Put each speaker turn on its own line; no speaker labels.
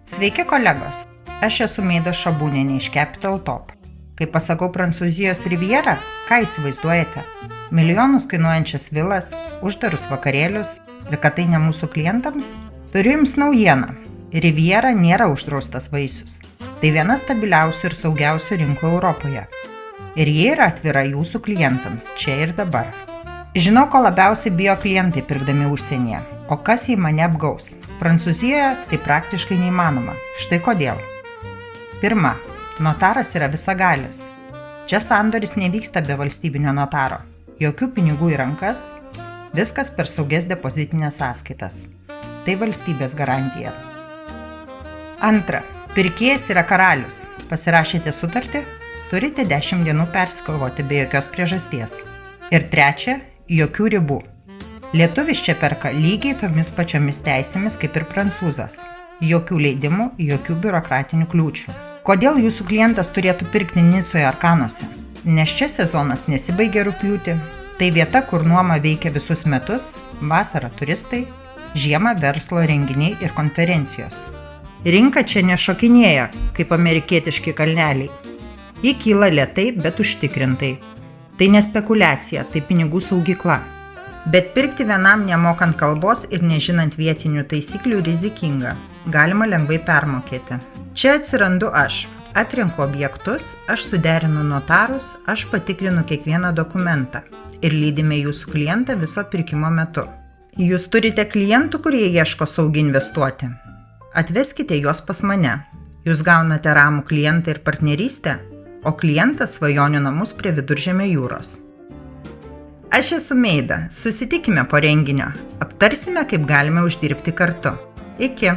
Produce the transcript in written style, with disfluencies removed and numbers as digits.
Sveiki kolegos, aš esu Meida Šabūnienė iš Capital Top. Kai pasakau Prancūzijos Riviera, ką įsivaizduojate? Milijonus kainuojančias vilas, uždarus vakarėlius ir kad tai ne mūsų klientams? Turiu jums naujieną. Riviera nėra uždraustas vaisius. Tai viena stabiliausių ir saugiausių rinkų Europoje. Ir jie yra atvira jūsų klientams, čia ir dabar. Žinau, ko labiausiai bijo klientai pirkdami užsienyje. O kas jei mane apgaus? Prancūzijoje tai praktiškai neįmanoma. Štai kodėl. Pirma, notaras yra visagalis. Čia sandoris nevyksta be valstybinio notaro. Jokių pinigų į rankas, viskas per saugias depozitinės sąskaitas. Tai valstybės garantija. Antra, pirkėjas yra karalius. Pasirašėte sutartį? Turite 10 dienų persigalvoti be jokios priežasties. Ir trečia, jokių ribų. Lietuvis čia perka lygiai tomis pačiomis teisėmis kaip ir prancūzas. Jokių leidimų, jokių biurokratinių kliūčių. Kodėl jūsų klientas turėtų pirkti Nicoje ar Kanuose? Nes čia sezonas nesibaigia rugpjūtį. Tai vieta, kur nuoma veikia visus metus, vasarą turistai, žiemą verslo renginiai ir konferencijos. Rinka čia nešokinėja, kaip amerikietiški kalneliai. Ji kyla lėtai, bet užtikrintai. Tai ne spekulacija, tai pinigų saugykla. Bet pirkti vienam nemokant kalbos ir nežinant vietinių taisyklių rizikinga. Galima lengvai permokėti. Čia atsirandu aš. Atrenku objektus, aš suderinu notarus, aš patikrinu kiekvieną dokumentą ir lydime jūsų klientą viso pirkimo metu. Jūs turite klientų, kurie ieško saugiai investuoti. Atveskite juos pas mane. Jūs gaunate ramų klientą ir partnerystę, o klientas svajonių namus prie Viduržemio jūros. Aš esu Meida, susitikime po renginio, aptarsime, kaip galime uždirbti kartu. Iki.